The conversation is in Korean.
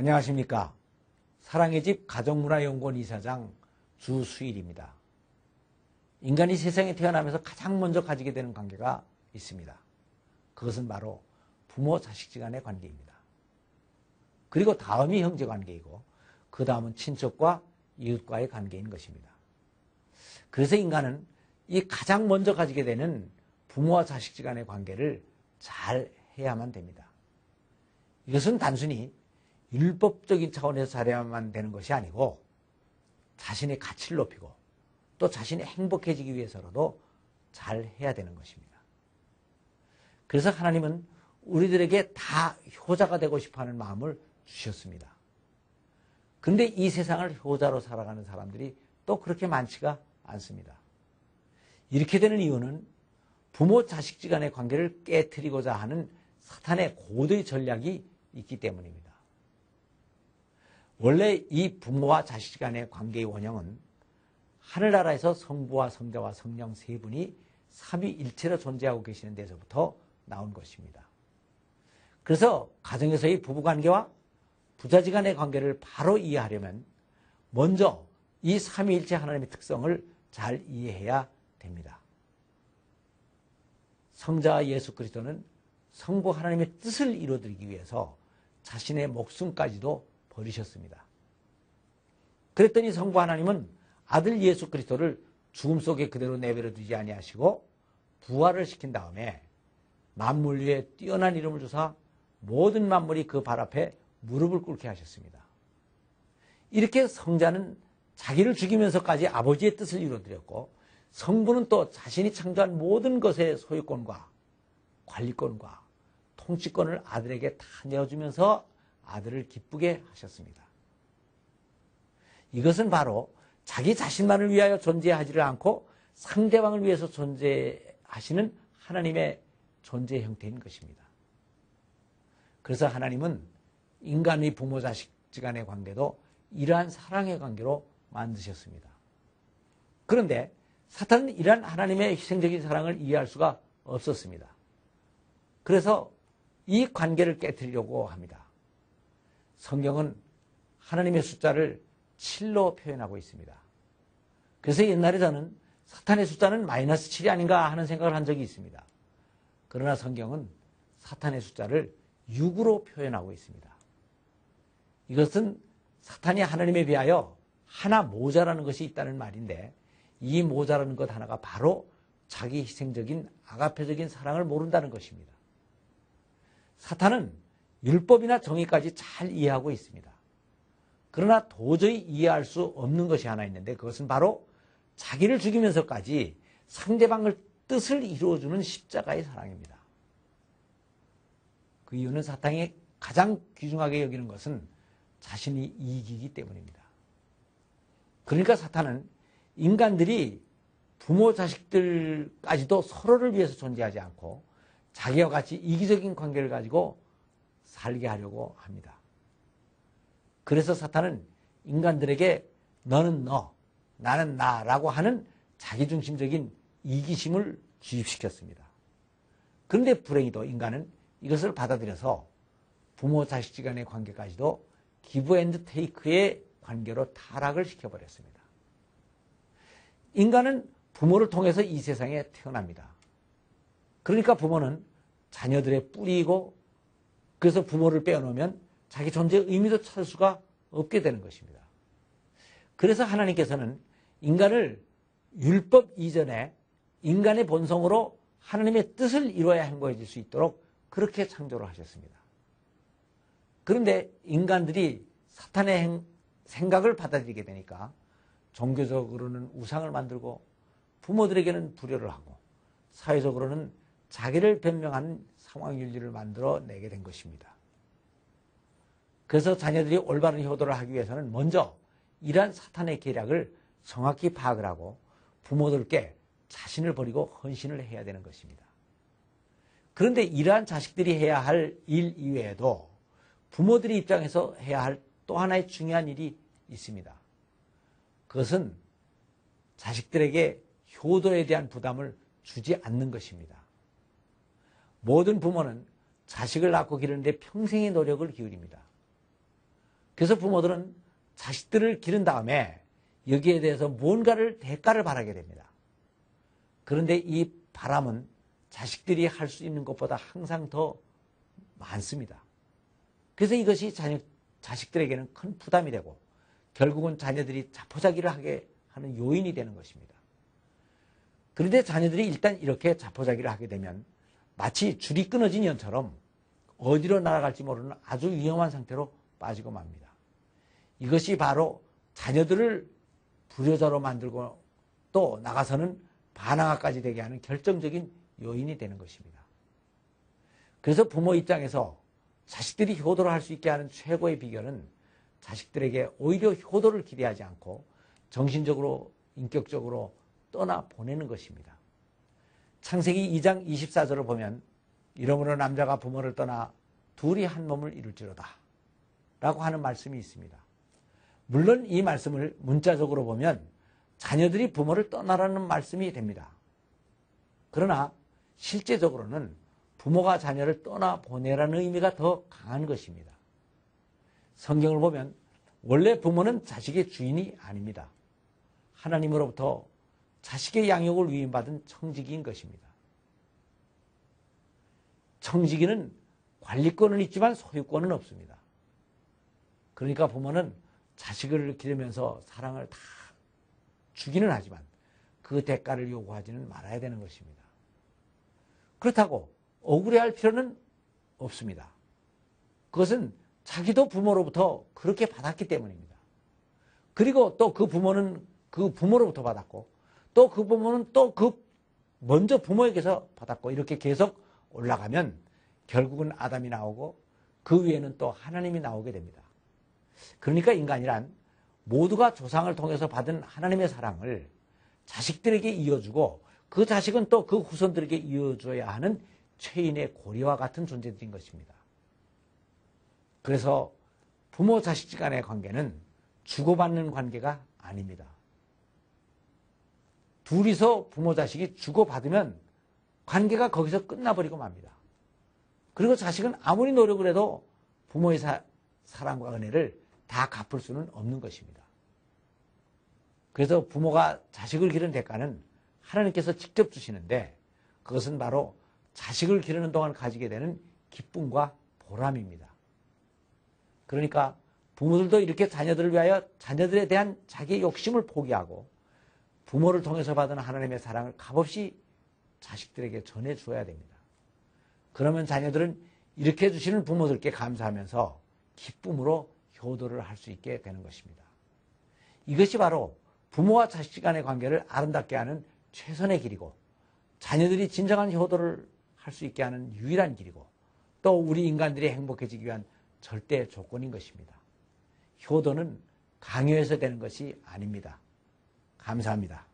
안녕하십니까. 사랑의 집 가정문화연구원 이사장 주수일입니다. 인간이 세상에 태어나면서 가장 먼저 가지게 되는 관계가 있습니다. 그것은 바로 부모 자식 간의 관계입니다. 그리고 다음이 형제관계이고 그 다음은 친척과 이웃과의 관계인 것입니다. 그래서 인간은 이 가장 먼저 가지게 되는 부모와 자식 간의 관계를 잘 해야만 됩니다. 이것은 단순히 율법적인 차원에서 잘해야만 되는 것이 아니고 자신의 가치를 높이고 또 자신이 행복해지기 위해서라도 잘 해야 되는 것입니다. 그래서 하나님은 우리들에게 다 효자가 되고 싶어하는 마음을 주셨습니다. 그런데 이 세상을 효자로 살아가는 사람들이 또 그렇게 많지가 않습니다. 이렇게 되는 이유는 부모 자식 간의 관계를 깨트리고자 하는 사탄의 고도의 전략이 있기 때문입니다. 원래 이 부모와 자식 간의 관계의 원형은 하늘나라에서 성부와 성자와 성령 세 분이 삼위일체로 존재하고 계시는 데서부터 나온 것입니다. 그래서 가정에서의 부부관계와 부자지 간의 관계를 바로 이해하려면 먼저 이 삼위일체 하나님의 특성을 잘 이해해야 됩니다. 성자 예수 그리스도는 성부 하나님의 뜻을 이루어드리기 위해서 자신의 목숨까지도 버리셨습니다. 그랬더니 성부 하나님은 아들 예수 그리스도를 죽음 속에 그대로 내버려 두지 아니하시고 부활을 시킨 다음에 만물 위에 뛰어난 이름을 주사 모든 만물이 그 발 앞에 무릎을 꿇게 하셨습니다. 이렇게 성자는 자기를 죽이면서까지 아버지의 뜻을 이루어드렸고 성부는 또 자신이 창조한 모든 것의 소유권과 관리권과 통치권을 아들에게 다 내어주면서 아들을 기쁘게 하셨습니다. 이것은 바로 자기 자신만을 위하여 존재하지를 않고 상대방을 위해서 존재하시는 하나님의 존재 형태인 것입니다. 그래서 하나님은 인간의 부모 자식 간의 관계도 이러한 사랑의 관계로 만드셨습니다. 그런데 사탄은 이러한 하나님의 희생적인 사랑을 이해할 수가 없었습니다. 그래서 이 관계를 깨트리려고 합니다. 성경은 하나님의 숫자를 7로 표현하고 있습니다. 그래서 옛날에 저는 사탄의 숫자는 -7이 아닌가 하는 생각을 한 적이 있습니다. 그러나 성경은 사탄의 숫자를 6으로 표현하고 있습니다. 이것은 사탄이 하나님에 비하여 하나 모자라는 것이 있다는 말인데 이 모자라는 것 하나가 바로 자기 희생적인 아가페적인 사랑을 모른다는 것입니다. 사탄은 율법이나 정의까지 잘 이해하고 있습니다. 그러나 도저히 이해할 수 없는 것이 하나 있는데 그것은 바로 자기를 죽이면서까지 상대방의 뜻을 이루어주는 십자가의 사랑입니다. 그 이유는 사탄이 가장 귀중하게 여기는 것은 자신이 이기기 때문입니다. 그러니까 사탄은 인간들이 부모 자식들까지도 서로를 위해서 존재하지 않고 자기와 같이 이기적인 관계를 가지고 살게 하려고 합니다. 그래서 사탄은 인간들에게 너는 너, 나는 나라고 하는 자기중심적인 이기심을 주입시켰습니다. 그런데 불행히도 인간은 이것을 받아들여서 부모 자식 간의 관계까지도 기브 앤드 테이크의 관계로 타락을 시켜버렸습니다. 인간은 부모를 통해서 이 세상에 태어납니다. 그러니까 부모는 자녀들의 뿌리이고 그래서 부모를 빼어놓으면 자기 존재의 의미도 찾을 수가 없게 되는 것입니다. 그래서 하나님께서는 인간을 율법 이전에 인간의 본성으로 하나님의 뜻을 이루어야 행복해질 수 있도록 그렇게 창조를 하셨습니다. 그런데 인간들이 사탄의 생각을 받아들이게 되니까 종교적으로는 우상을 만들고 부모들에게는 불효를 하고 사회적으로는 자기를 변명하는 상황윤리를 만들어 내게 된 것입니다. 그래서 자녀들이 올바른 효도를 하기 위해서는 먼저 이러한 사탄의 계략을 정확히 파악을 하고 부모들께 자신을 버리고 헌신을 해야 되는 것입니다. 그런데 이러한 자식들이 해야 할 일 이외에도 부모들의 입장에서 해야 할 또 하나의 중요한 일이 있습니다. 그것은 자식들에게 효도에 대한 부담을 주지 않는 것입니다. 모든 부모는 자식을 낳고 기르는데 평생의 노력을 기울입니다. 그래서 부모들은 자식들을 기른 다음에 여기에 대해서 뭔가를 대가를 바라게 됩니다. 그런데 이 바람은 자식들이 할 수 있는 것보다 항상 더 많습니다. 그래서 이것이 자식들에게는 큰 부담이 되고 결국은 자녀들이 자포자기를 하게 하는 요인이 되는 것입니다. 그런데 자녀들이 일단 이렇게 자포자기를 하게 되면 마치 줄이 끊어진 연처럼 어디로 날아갈지 모르는 아주 위험한 상태로 빠지고 맙니다. 이것이 바로 자녀들을 불효자로 만들고 또 나가서는 반항아까지 되게 하는 결정적인 요인이 되는 것입니다. 그래서 부모 입장에서 자식들이 효도를 할 수 있게 하는 최고의 비결은 자식들에게 오히려 효도를 기대하지 않고 정신적으로, 인격적으로 떠나보내는 것입니다. 창세기 2장 24절을 보면 이러므로 남자가 부모를 떠나 둘이 한 몸을 이룰지로다 라고 하는 말씀이 있습니다. 물론 이 말씀을 문자적으로 보면 자녀들이 부모를 떠나라는 말씀이 됩니다. 그러나 실제적으로는 부모가 자녀를 떠나보내라는 의미가 더 강한 것입니다. 성경을 보면 원래 부모는 자식의 주인이 아닙니다. 하나님으로부터 자식의 양육을 위임받은 청지기인 것입니다. 청지기는 관리권은 있지만 소유권은 없습니다. 그러니까 부모는 자식을 기르면서 사랑을 다 주기는 하지만 그 대가를 요구하지는 말아야 되는 것입니다. 그렇다고 억울해할 필요는 없습니다. 그것은 자기도 부모로부터 그렇게 받았기 때문입니다. 그리고 또 그 부모는 그 부모로부터 받았고 또 그 부모는 또 먼저 부모에게서 받았고 이렇게 계속 올라가면 결국은 아담이 나오고 그 위에는 또 하나님이 나오게 됩니다. 그러니까 인간이란 모두가 조상을 통해서 받은 하나님의 사랑을 자식들에게 이어주고 그 자식은 또 그 후손들에게 이어줘야 하는 최인의 고리와 같은 존재들인 것입니다. 그래서 부모 자식 간의 관계는 주고받는 관계가 아닙니다. 둘이서 부모 자식이 주고받으면 관계가 거기서 끝나버리고 맙니다. 그리고 자식은 아무리 노력을 해도 부모의 사랑과 은혜를 다 갚을 수는 없는 것입니다. 그래서 부모가 자식을 기르는 대가는 하나님께서 직접 주시는데 그것은 바로 자식을 기르는 동안 가지게 되는 기쁨과 보람입니다. 그러니까 부모들도 이렇게 자녀들을 위하여 자녀들에 대한 자기의 욕심을 포기하고 부모를 통해서 받은 하나님의 사랑을 값없이 자식들에게 전해주어야 됩니다. 그러면 자녀들은 이렇게 해주시는 부모들께 감사하면서 기쁨으로 효도를 할 수 있게 되는 것입니다. 이것이 바로 부모와 자식 간의 관계를 아름답게 하는 최선의 길이고 자녀들이 진정한 효도를 할 수 있게 하는 유일한 길이고 또 우리 인간들이 행복해지기 위한 절대 조건인 것입니다. 효도는 강요해서 되는 것이 아닙니다. 감사합니다.